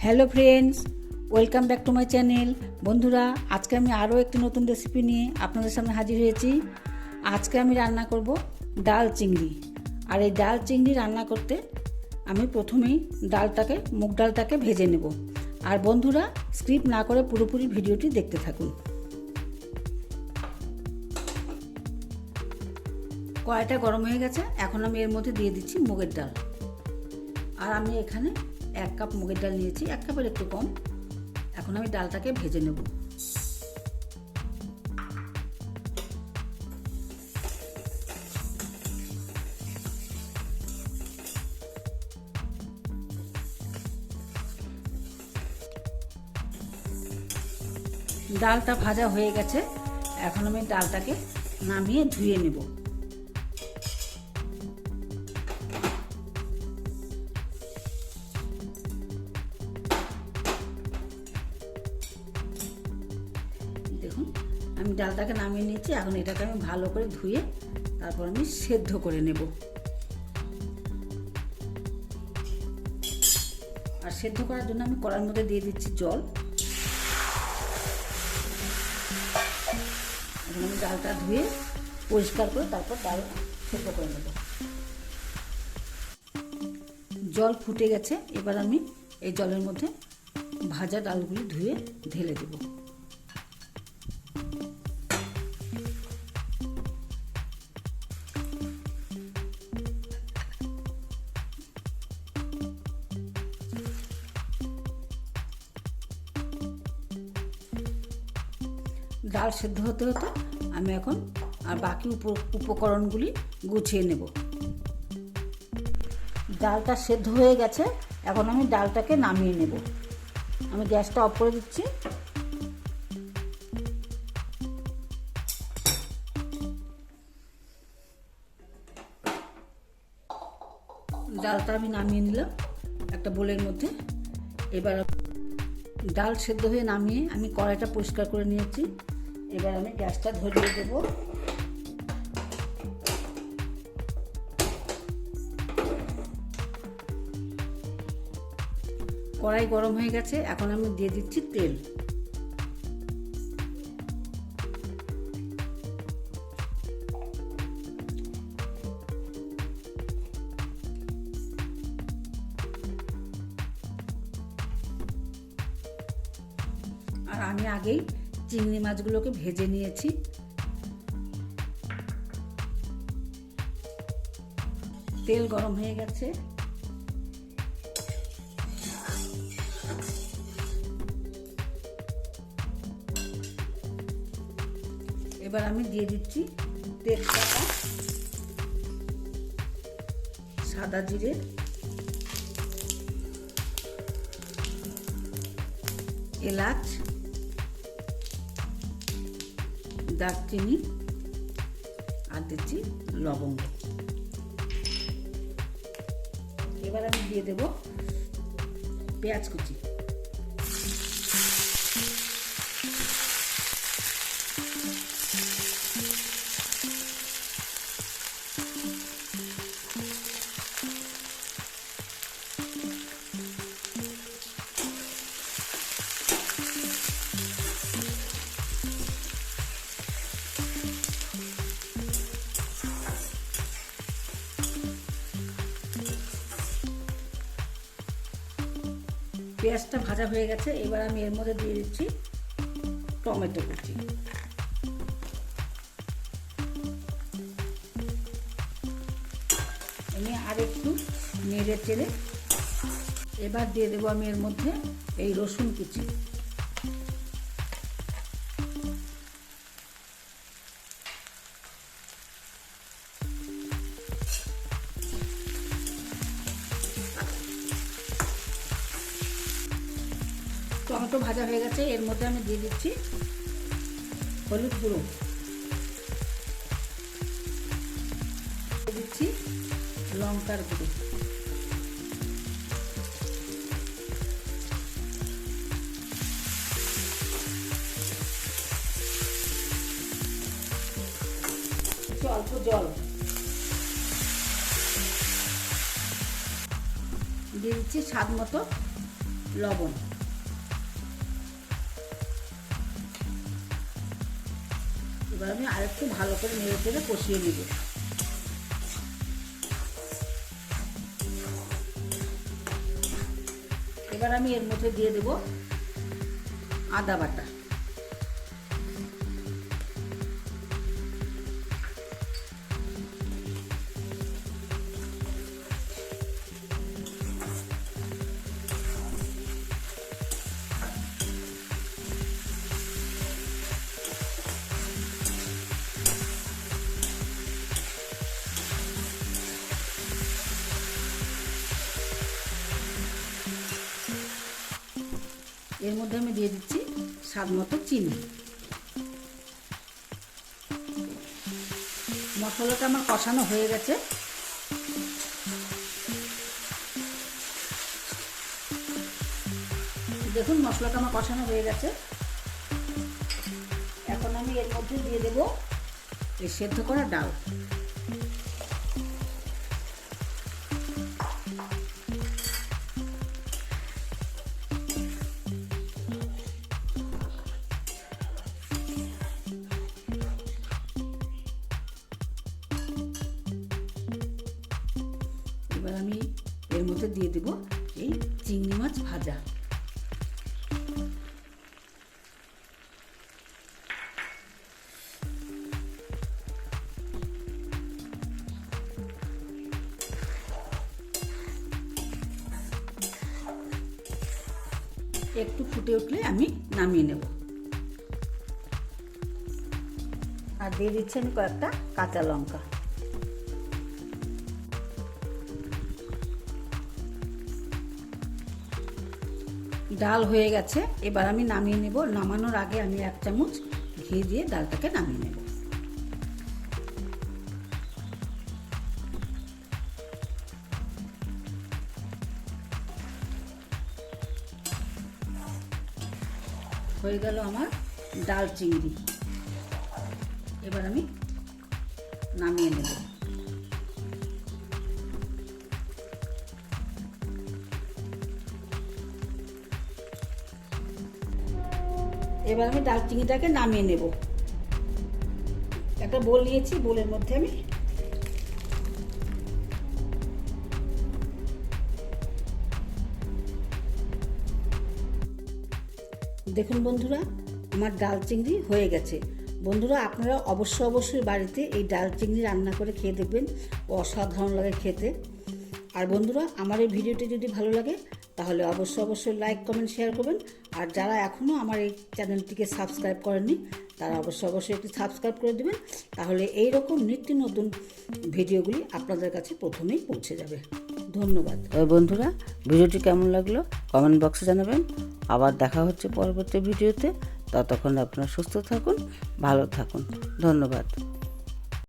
Hello friends, welcome back to my channel. বন্ধুরা, আজকে আমি আরও একটি নতুন রেসিপি নিয়ে আপনাদের সামনে হাজির হয়েছি। আজকে আমি রান্না করব ডাল চিংড়ি। আর এই ডাল চিংড়ি রান্না করতে আমি প্রথমেই মুগ ডালটাকে ভেজে নেব। আর বন্ধুরা, স্কিপ না করে পুরোপুরি ভিডিওটি দেখতে থাকুন। কড়াইটা গরম হয়ে গেছে, এখন আমি এর মধ্যে দিয়ে দিচ্ছি মুগের ডাল। আর আমি এখানে 1 কাপ মুগের ডাল নিয়েছি, 1 কাপের একটু কম। এখন আমি ডালটাকে ভেজে নেব। ডালটা ভাজা হয়ে গেছে, এখন আমি ডালটাকে নামিয়ে ধুয়ে নেব। দেখুন, আমি ডালটাকে নামিয়ে নিয়েছি। এখন এটাকে আমি ভালো করে ধুয়ে তারপর আমি সেদ্ধ করে নেব। আর সেদ্ধ করার জন্য আমি কড়াইয়ের মধ্যে দিয়ে দিচ্ছি জল। এখন আমি ডালটা ধুয়ে পরিষ্কার করে তারপর ডাল সেদ্ধ করে নেব। জল ফুটে গেছে, এবার আমি এই জলের মধ্যে ভাজা ডালগুলি ধুয়ে ঢেলে দেব। ডাল সেদ্ধ হতে হতে আমি এখন আর বাকি উপকরণগুলি গুছিয়ে নেব। ডালটা সেদ্ধ হয়ে গেছে, এখন আমি ডালটাকে নামিয়ে নেব। আমি গ্যাসটা অফ করে দিচ্ছি। ডালটা আমি নামিয়ে নিলাম একটা বোলের মধ্যে। এবার ডাল সেদ্ধ হয়ে নামিয়ে আমি কড়াইটা পরিষ্কার করে নিয়েছি। এবার আমি গ্যাসটা ধরিয়ে দেব। কড়াই গরম হয়ে গেছে, এখন আমি দিয়ে দিচ্ছি তেল। আর আমি আগেই চিংড়ি মাছগুলোকে ভেজে নিয়েছি। তেল গরম হয়ে গেছে, এবার আমি দিয়ে দিচ্ছি তেজপাতা, সাদা জিরে, এলাচ, দারচিনি আর দিচ্ছি লবঙ্গ। এবার আমি দিয়ে দেব পেঁয়াজ কুচি। পেঁয়াজটা ভাজা হয়ে গেছে, এবার আমি এর মধ্যে দিয়ে দিচ্ছি টমেটো কুচি। আমি আর একটু নেড়ে চেড়ে এবার দিয়ে দেবো আমি এর মধ্যে এই রসুন কুচি। টমেটো ভাজা হয়ে গেছে, এর মধ্যে আমি দিয়ে দিচ্ছি হলুদ গুঁড়ো, দিয়ে দিচ্ছি লঙ্কার গুঁড়ো, অল্প জল দিয়ে দিচ্ছি স্বাদ মতো লবণ। এবার আমি আরেকটু ভালো করে নেড়ে চেড়ে কষিয়ে নেব। এবার আমি এর মধ্যে দিয়ে দেব আদা বাটা। এর মধ্যে আমি দিয়ে দিচ্ছি স্বাদ মতো চিনি। মশলাটা আমার কষানো হয়ে গেছে। দেখুন মশলাটা আমার কষানো হয়ে গেছে। এখন আমি এর মধ্যে দিয়ে দেব এই সেদ্ধ করা ডাল। এবার আমি এর মধ্যে দিয়ে দেব এই চিংড়ি মাছ ভাজা। একটু ফুটে উঠলে আমি নামিয়ে নেব। আর দিয়ে দিচ্ছি আমি কয়েকটা কাঁচা লঙ্কা। ডাল হয়ে গেছে, এবার আমি নামিয়ে নেব। নামানোর আগে আমি 1 চামচ ঘি দিয়ে ডালটাকে নামিয়ে নেব। হয়ে গেল আমার ডাল চিংড়ি। এবার আমি নামিয়ে নেব। এবার আমি ডাল চিংড়িটাকে নামিয়ে নেব। একটা বোল নিয়েছি, বোলের মধ্যে আমি দেখুন বন্ধুরা, আমার ডাল চিংড়ি হয়ে গেছে। বন্ধুরা আপনারা অবশ্যই বাড়িতে এই ডাল চিংড়ি রান্না করে খেয়ে দেখবেন, অসাধারণ লাগে খেতে। আর বন্ধুরা আমার এই ভিডিওটি যদি ভালো লাগে তাহলে অবশ্যই লাইক কমেন্ট শেয়ার করবেন। আর যারা এখনও আমার এই চ্যানেলটিকে সাবস্ক্রাইব করেননি তারা অবশ্যই একটু সাবস্ক্রাইব করে দেবেন, তাহলে এই রকম নিত্য নতুন ভিডিওগুলি আপনাদের কাছে প্রথমেই পৌঁছে যাবে। ধন্যবাদ। বন্ধুরা ভিডিওটি কেমন লাগলো কমেন্ট বক্সে জানাবেন। আবার দেখা হচ্ছে পরবর্তী ভিডিওতে। ততক্ষণ আপনারা সুস্থ থাকুন, ভালো থাকুন। ধন্যবাদ।